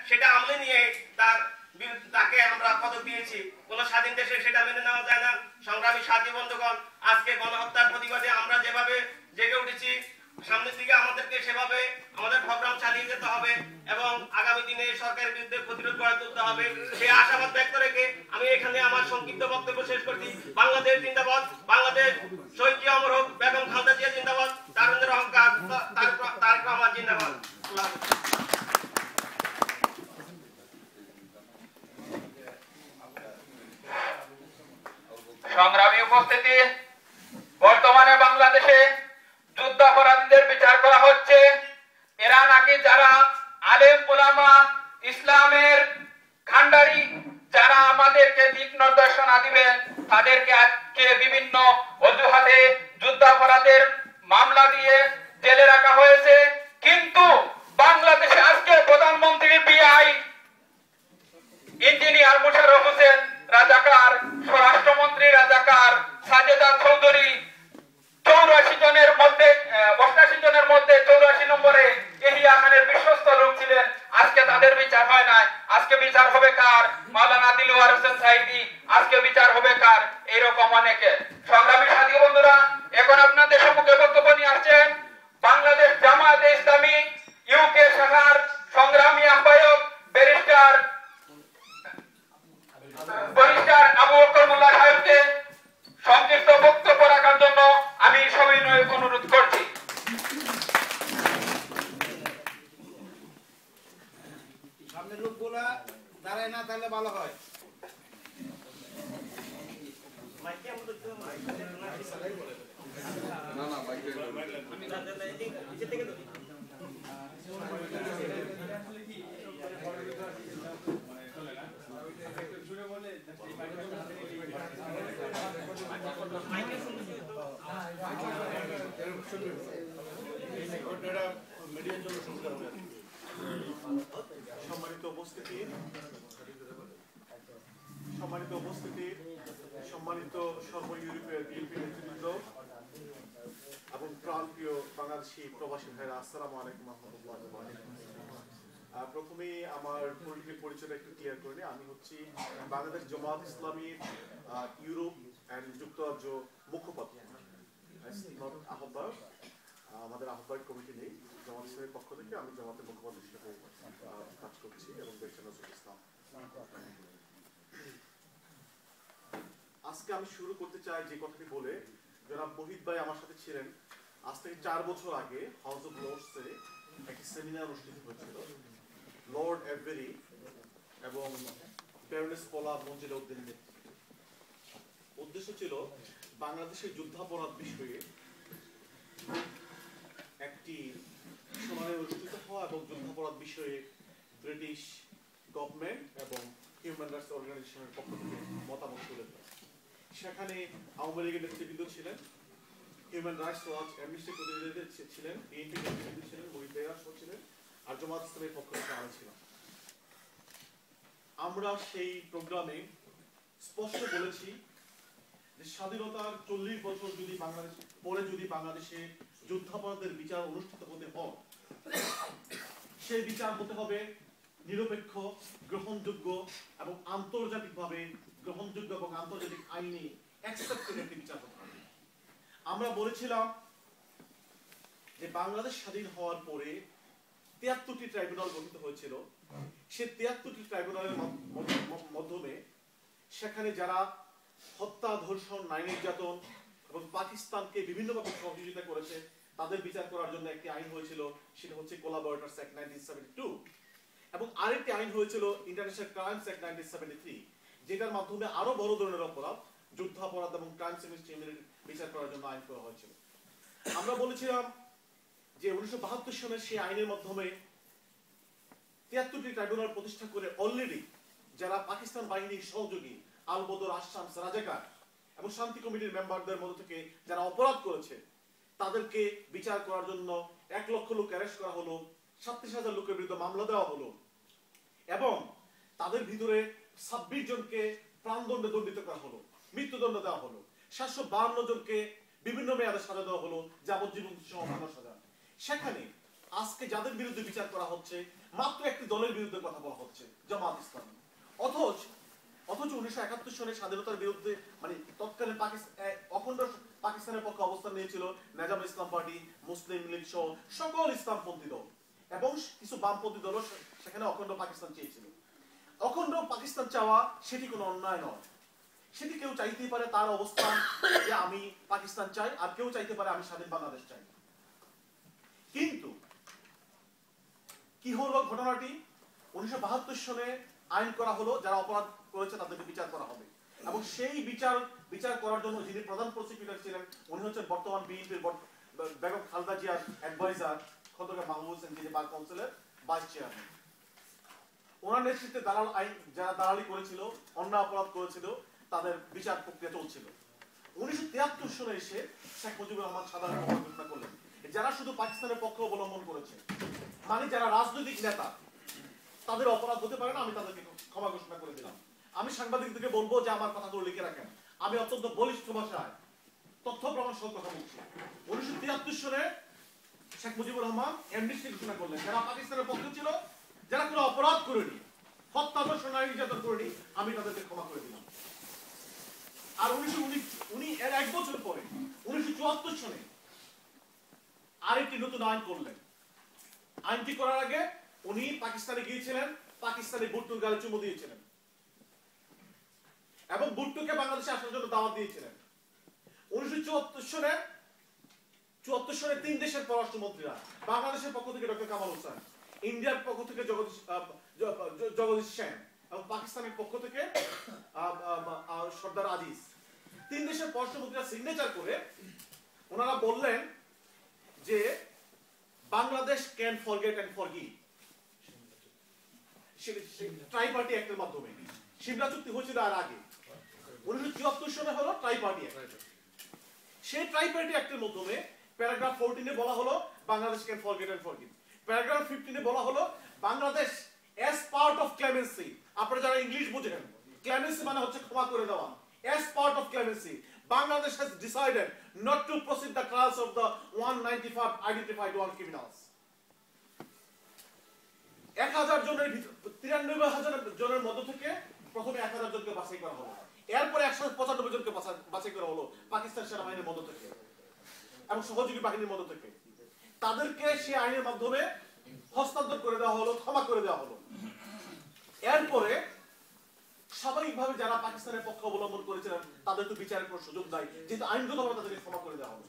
সেটা আমলে নিয়ে তাকে আমরা পদক দিয়েছি। কোন স্বাধীন দেশে সেটা মেনে নেওয়া যায় না। সংগ্রামী সাথী বন্ধুগণ, আজকে গণহত্যার প্রতিবাদে আমরা যেভাবে জেগে উঠেছি, সামনের দিকে আমাদেরকে সেভাবে আমাদের প্রোগ্রাম চালিয়ে যেতে হবে এবং আগামী দিনে সরকারের বিরুদ্ধে প্রতিরোধ গড়ে তুলতে হবে। সেই আশাবাদ ব্যক্ত রেখে আমি এখানে আমার সংক্ষিপ্ত বক্তব্য শেষ করছি। বাংলাদেশ জিন্দাবাদ, বাংলাদেশ শহীদ জিয়া অমর হোক, বেগম খালেদা জিয়া জিন্দাবাদ, তারুণ্যের অহংকার তারেক রহমান জিন্দাবাদ। সংগ্রামী উপস্থিতি, বর্তমানে বাংলাদেশে যুদ্ধাপরাধীদের বিচার করা হচ্ছে। এরা নাকি যারা আলেম ওলামা, ইসলামের খান্ডারি, যারা আমাদেরকে দিক নির্দেশনা দিবেন, তাদেরকে আজকে বিভিন্ন অজুহাতে যুদ্ধাপরাধের মামলা দিয়ে জেলে রাখা হয়েছে। কিন্তু বাংলাদেশে আজকে প্রধানমন্ত্রী পিআই ইঞ্জিনিয়ার মোশাররফ হোসেন রাজাকার, স্বরাষ্ট্রমন্ত্রী রাজাকার, সাজেদা চৌধুরী 84 জনের মধ্যে 88 জনের মধ্যে 84 নম্বরে এহিয়া খানের বিশ্বস্ত লোক ছিলেন। আজকে তাদের বিচার হয় নাই। আজকে বিচার হবে কার? মাওলানা দিলওয়ার হোসেন সাইদি। আজকে বিচার হবে কার? এইরকম অনেকে। সংগ্রামী সাথী বন্ধুরা, এখন আপনাদের সম্মুখে বক্তব্য নিয়ে আসছেন বাংলাদেশ জামায়াতে ইসলামী ইউকে শাখার সংগ্রামী আহ্বায়ক ব্যারিস্টার আবু বকর মোল্লা সাহেবকে সংক্ষিপ্ত বক্তব্য রাখার জন্য আমি সবিনয় অনুরোধ করছি। সামনের লোকগুলা দাঁড়ায় না তাহলে ভালো হয়। সম্মানিত উপস্থিতি, সম্মানিত সর্ব ইউরোপীয় বিএনপি নেতৃবৃন্দ এবং প্রাণপ্রিয় বাংলাদেশি প্রবাসী ভাইরা, আসসালামু আলাইকুম রহমতুল্লাহ। প্রথমেই আমার পলিটিক্যাল পরিচয়টা একটু ক্লিয়ার করে নিই। আমি হচ্ছি বাংলাদেশ জামায়াত ইসলামীর ইউরোপ অ্যান্ড যুক্তরাজ্য মুখপাত্র, আহ্বায়ক। আমাদের আহ্বায়ক কমিটি নেই জামাত ইসলামের পক্ষ থেকে, আমি জামাতের মুখপাত্র হিসেবে কাজ করছি এবং দেশের নজরুল ইসলাম। আজকে আমি শুরু করতে চাই যে কথাটি বলে, জনাব মোহিত ভাই আমার সাথে ছিলেন। আজ থেকে 4 বছর আগে হাউস অফ লর্ডসে একটি সেমিনার অনুষ্ঠিত হয়েছিল। লর্ড এভেরি এবং ব্যারনেস পলা মঞ্জিলা উদ্দিনের নেতৃত্বে। উদ্দেশ্য ছিল বাংলাদেশের যুদ্ধাপরাধ বিষয়ে একটি শুনানি অনুষ্ঠিত হওয়া এবং যুদ্ধাপরাধ বিষয়ে ব্রিটিশ গভর্নমেন্ট এবং হিউম্যান রাইটস অর্গানাইজেশনের পক্ষ থেকে মতামত তুলে ধরা। সেখানে আওয়ামী লীগের নেতৃবৃন্দ ছিলেন, হিউম্যান রাইটস ওয়াচ, অ্যামনেস্টি প্রতিনিধি ছিলেন, বিএনপি নেতৃবৃন্দ ছিলেন, মোহিত ভাইয়া ছিলেন, আর জামাত ইসলামের পক্ষ থেকে আমি ছিলাম। আমরা সেই প্রোগ্রামে স্পষ্ট বলেছি যে স্বাধীনতার 40 বছর যদি বাংলাদেশে যুদ্ধাপরাধের বিচার অনুষ্ঠিত হতে হয়, সেই বিচার হতে হবে নিরপেক্ষ, গ্রহণযোগ্য এবং আন্তর্জাতিকভাবে গ্রহণযোগ্য এবং আন্তর্জাতিক আইনে অ্যাকসেপ্টেড একটি বিচার হতে হবে। আমরা বলেছিলাম যে বাংলাদেশ স্বাধীন হওয়ার পরে 73টি ট্রাইব্যুনাল গঠিত হয়েছিল। সেই 73টি ট্রাইব্যুনালের মাধ্যমে সেখানে যারা হত্যা, ধর্ষণ, নারী নির্যাতন এবং পাকিস্তানকে বিভিন্নভাবে সহযোগিতা করেছে তাদের বিচার করার জন্য একটি আইন হয়েছিল, সেটা হচ্ছে কোলাবরেটরস অ্যাক্ট 1972, এবং আরেকটি আইন হয়েছিল ইন্টারন্যাশনাল ক্রাইমস অ্যাক্ট 1973, যেটার মাধ্যমে আরো বড় ধরনের অপরাধ, যুদ্ধাপরাধ এবং ক্রাইমস এগেইনস্ট হিউম্যানিটি বিচার করার জন্য আইন করা হয়েছিল। আমরা বলেছিলাম যে 1972 সনের সেই আইনের মাধ্যমে 73টি ট্রাইব্যুনাল প্রতিষ্ঠা করে অলরেডি যারা পাকিস্তান বাহিনীর সহযোগী, আল বদর, আশামস, রাজাকার এবং শান্তি কমিটির মেম্বারদের মধ্য থেকে যারা অপরাধ করেছে তাদেরকে বিচার করার জন্য 1 লক্ষ লোক অ্যারেস্ট করা হলো, 37,000 লোকের বিরুদ্ধে মামলা দেওয়া হলো এবং তাদের ভিতরে 26 জনকে প্রাণদণ্ডে দণ্ডিত করা হলো, মৃত্যুদণ্ড দেওয়া হলো, 752 জনকে বিভিন্ন মেয়াদে সাজা দেওয়া হলো, যাবজ্জীবন সহ সাজা। সেখানে আজকে যাদের বিরুদ্ধে বিচার করা হচ্ছে মাত্র একটি দলের বিরুদ্ধে কথা বলা 1971 সনে স্বাধীনতার বিরুদ্ধে মানে তৎকালীন অখণ্ড পাকিস্তানের পক্ষে অবস্থান নিয়েছিল নেজাম ইসলাম পার্টি, মুসলিম লীগ সহ সকল ইসলামপন্থী দল এবং কিছু বামপন্থী দলও সেখানে অখণ্ড পাকিস্তান চেয়েছিল। অখণ্ড পাকিস্তান চাওয়া সেটি কোনো অন্যায় নয়, সেটি কেউ চাইতেই পারে তার অবস্থান যে আমি পাকিস্তান চাই, আর কেউ চাইতে পারে আমি স্বাধীন বাংলাদেশ চাই। কিন্তু কি হলো ঘটনাটি, 1972 সনে আইন করা হলো যারা অপরাধ করেছে তাদেরকে বিচার করা হবে এবং সেই বিচার করার জন্য যিনি প্রধান প্রসিকিউটর ছিলেন উনি হচ্ছেন বর্তমান বিএনপির বেগম খালেদা জিয়ার অ্যাডভাইজার খন্দকার মাহবুব হোসেন, যিনি বার কাউন্সিলের ভাইস চেয়ারম্যান। ওনার নেতৃত্বে যারা দালালি করেছিল, অন্যায় অপরাধ করেছিল, তাদের বিচার প্রক্রিয়া চলছিল। 1973 সনে এসে শেখ মুজিবুর রহমান সাধারণ ঘোষণা করলেন যারা শুধু পাকিস্তানের পক্ষ অবলম্বন করেছে, মানে যারা রাজনৈতিক নেতা, তাদের অপরাধ হতে পারে না, আমি তাদেরকে ক্ষমা ঘোষণা করে দিলাম। আমি সাংবাদিকদেরকে বলবো যে আমার কথাগুলো লিখে রাখেন, আমি অত্যন্ত বলিষ্ঠ ভাষায় তথ্য প্রমাণ সহ কথা বলছি। 1973 সনে শেখ মুজিবুর রহমান অ্যামনেস্টি ঘোষণা করলেন যারা পাকিস্তানের পক্ষে ছিল, যারা কোনো অপরাধ করেনি, হত্যা, ধর্ষণ, নারী নির্যাতন করেনি, আমি তাদেরকে ক্ষমা করে দিলাম। আর উনি এর এক বছর পরে 1974 সনে আরেকটি নতুন আইন করলেন। আইনটি করার আগে উনি পাকিস্তানে গিয়েছিলেন, পাকিস্তানি ভুট্টোর গালে চুমু দিয়েছিলেন এবং ভুট্টোকে বাংলাদেশে আসার জন্য দাওয়াত দিয়েছিলেন। 1974 সনে 3 দেশের পররাষ্ট্রমন্ত্রীরা, বাংলাদেশের পক্ষ থেকে ডক্টর কামাল হোসেন, ইন্ডিয়ার পক্ষ থেকে জগদীশ সেন এবং পাকিস্তানের পক্ষ থেকে সর্দার আজিজ, 3 দেশের পররাষ্ট্রমন্ত্রীরা সিগনেচার করে ওনারা বললেন যে Bangladesh can forget and forgive. Tripartite অ্যাক্টের মাধ্যমে সিমলা চুক্তি হয়েছিল আর আগে 1974 সনে হলো ট্রাইপার্টি অ্যাক্ট। সেই ট্রাইপার্টি অ্যাক্টের মাধ্যমে প্যারাগ্রাফ 14 এ বলা হলো Bangladesh can forget and forgive. Paragraph 15 এ বলা হলো Bangladesh as part of clemency, আপনারা যারা ইংলিশ বুঝেন, ক্লেমেন্সি মানে হচ্ছে ক্ষমা করে দেওয়া, as part of clemency Bangladesh has decided not to proceed the trials of the 195 identified war criminals. 1000 জনের 93,000 জনের মধ্য থেকে প্রথমে 1000 জনকে বাছাই করা হলো, এরপর 195 জনকে বাছাই করা হলো পাকিস্তান সেনাবাহিনীর মধ্য থেকে এবং সহযোগী বাহিনীর মধ্য থেকে। তাদেরকে সেই আইনের মাধ্যমে হস্তান্তর করে দেওয়া হলো, ক্ষমা করে দেওয়া হলো। এরপরে স্বাভাবিকভাবে যারা পাকিস্তানের পক্ষ অবলম্বন করেছিলেন তাদের তো বিচারের কোনো সুযোগ নাই, যেহেতু আইনগতভাবে তাদেরকে ক্ষমা করে দেওয়া হলো।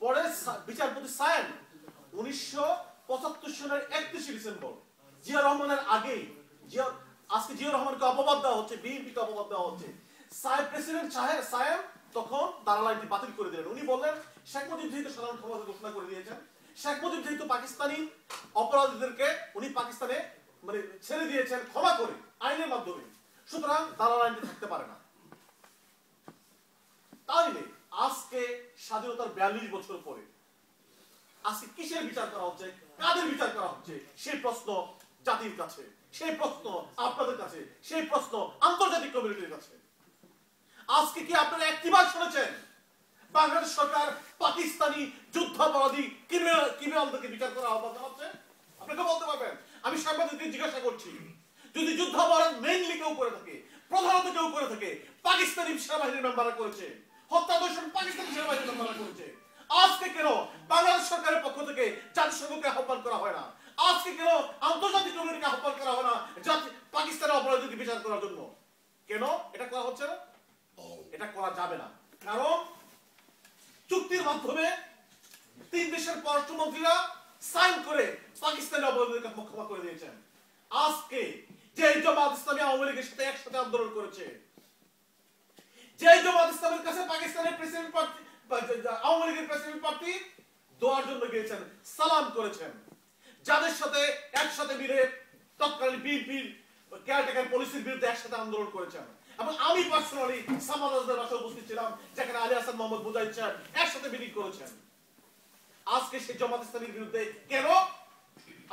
পরে বিচারপতি সায়েম 1975 সনের 31 ডিসেম্বর, জিয়া রহমানের আগেই, আজকে জিয়া রহমানকে অপবাদ দেওয়া হচ্ছে, বিএনপিকে অপবাদ দেওয়া হচ্ছে, প্রেসিডেন্ট সায়েম তখন দালাল আইনটি বাতিল করে দিলেন। উনি বললেন শেখ মুজিব যেহেতু সাধারণ ক্ষমতা ঘোষণা করে দিয়েছেন, শেখ মুজিব যেহেতু পাকিস্তানি অপরাধীদেরকে উনি পাকিস্তানে মানে ছেড়ে দিয়েছেন ক্ষমা করে আইনের মাধ্যমে, সুতরাং দালাল আইনটি থাকতে পারে না। তাহলে আজকে স্বাধীনতার 42 বছর পরে আজকে কিসের বিচার করা হচ্ছে, কাদের বিচার করা হচ্ছে, সেই প্রশ্ন জাতির কাছে, সেই প্রশ্ন আপনাদের কাছে, সেই প্রশ্ন আন্তর্জাতিক কমিউনিটির কাছে। আজকে কি আপনারা একটিবার শুনেছেন বাংলাদেশ সরকার পাকিস্তানি যুদ্ধাপরাধী ক্রিমিনালদেরকে বিচার করার আহ্বান জানাচ্ছে? আপনাকে বলতে পারবেন? আমি সাংবাদিকদের জিজ্ঞাসা করছি, যদি যুদ্ধাপরাধ মেইনলি কেউ করে থাকে, প্রধানত কেউ করে থাকে, পাকিস্তানি সেনাবাহিনীর মেম্বাররা করেছে, হত্যা, ধর্ষণ পাকিস্তানি সেনাবাহিনীর মেম্বাররা করেছে, আজকে কেন বাংলাদেশ সরকারের পক্ষ থেকে জাতিসংঘকে আহ্বান করা হয় না? আজকে কেন আন্তর্জাতিক কমিউনিটিকে আহ্বান করা হয় না পাকিস্তানের অপরাধীকে বিচার করার জন্য? কেন এটা করা হচ্ছে না? এটা করা যাবে না, কারণ চুক্তির মাধ্যমে 3 দেশের পররাষ্ট্রমন্ত্রীরা সাইন করে পাকিস্তানের অপরাধীদেরকে ক্ষমা করে দিয়েছেন। আজকে যে জামাত ইসলামী আওয়ামী লীগের সাথে একসাথে আন্দোলন করেছে, যে জামাত ইসলামের কাছে পাকিস্তানের প্রেসিডেন্ট প্রার্থী, আওয়ামী লীগের প্রেসিডেন্ট প্রার্থী দোয়ার জন্য গিয়েছেন, সালাম করেছেন, যাদের সাথে একসাথে মিলে তৎকালীন বিএনপির কেয়ারটেকার পলিসির বিরুদ্ধে একসাথে আন্দোলন করেছেন, এবং আমি পার্সোনালি সামাদাসদের বাসায় উপস্থিত ছিলাম যেখানে আলী হাসান মোহাম্মদ মুজাহিদ সাহেব একসাথে মিটিং করেছেন। আজকে সেই জামাত ইসলামীর বিরুদ্ধে কেন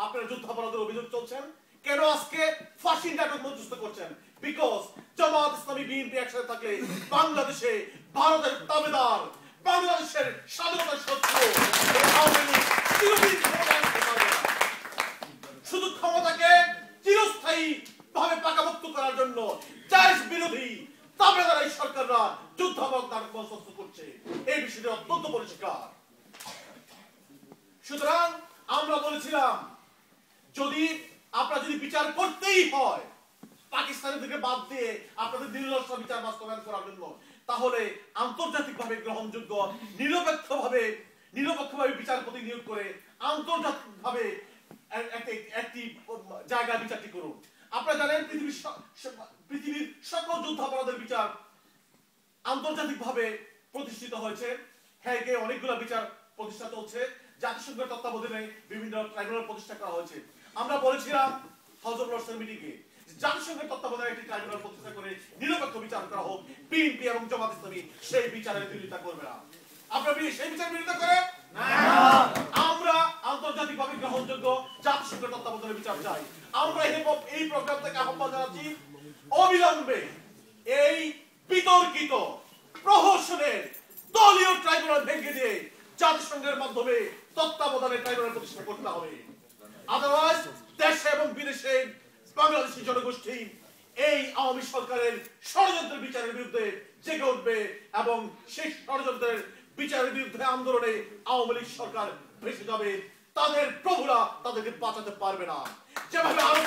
আপনারা যুদ্ধাপরাধের অভিযোগ চলছেন? কেন আজকে ফাঁসির নাটক মঞ্চস্থ করছেন? বিকজ জামাত ইসলামী বিএনপি একসাথে থাকলে বাংলাদেশে ভারতের তাবেদার, বাংলাদেশের স্বাধীনতার শত্রু আওয়ামী লীগ চিরদিন ক্ষমতায় থাকতে পারবে না। শুধু ক্ষমতাকে চিরস্থায়ী ভাবে পাকাপোক্ত করার জন্য জায়েজ বিরোধী তাবেদারি সরকাররা যুদ্ধাপরাধ নাটক মঞ্চস্থ করছে, এই বিষয়টি অত্যন্ত পরিষ্কার। সুতরাং আমরা বলেছিলাম যদি আপনারা যদি বিচার করতেই হয় পাকিস্তানের থেকে বাদ দিয়ে আপনাদের নিরলস বিচার বাস্তবায়ন করার জন্য, তাহলে আন্তর্জাতিকভাবে গ্রহণযোগ্য নিরপেক্ষভাবে বিচারপতি নিয়োগ করে আন্তর্জাতিকভাবে একটি জায়গায় বিচারটি করুন। আপনারা জানেন পৃথিবীর সকল যুদ্ধাপরাধের বিচার আন্তর্জাতিকভাবে প্রতিষ্ঠিত হয়েছে। হেগে অনেকগুলো বিচার প্রতিষ্ঠা চলছে, জাতিসংঘের তত্ত্বাবধানে বিভিন্ন ট্রাইব্যুনাল প্রতিষ্ঠা করা হয়েছে। আমরা বলেছিলাম হাউস অফ লর্ডসের মিটিংয়ে জাতিসংঘের তত্ত্বাবধানে একটি ট্রাইব্যুনাল প্রতিষ্ঠা করে নিরপেক্ষ বিচার করা হোক। বিএনপি এবং জামাত ইসলামী সেই বিচারের বিরোধিতা করবে না। আপনারা সেই বিচার বিরোধিতা করে না, আমরা আন্তর্জাতিকভাবে গ্রহণযোগ্য জাতিসংঘের তত্ত্বাবধানে বিচার চাই। আমরা এই প্রোগ্রাম থেকে আহ্বান জানাচ্ছি অবিলম্বে এই বিতর্কিত প্রহসনের দলীয় ট্রাইব্যুনাল ভেঙে দিয়ে জাতিসংঘের মাধ্যমে তত্ত্বাবধানের ট্রাইব্যুনাল প্রতিষ্ঠা করতে হবে। আদারওয়াইজ দেশে এবং বিদেশে বাংলাদেশি জনগোষ্ঠী এই আওয়ামী সরকারের ষড়যন্ত্রের বিচারের বিরুদ্ধে জেগে উঠবে এবং সেই ষড়যন্ত্রের বিচারের বিরুদ্ধে আন্দোলনে আওয়ামী লীগ সরকার ভেসে যাবে। তাদের প্রভুরা তাদেরকে বাঁচাতে পারবে না। যেভাবে আরো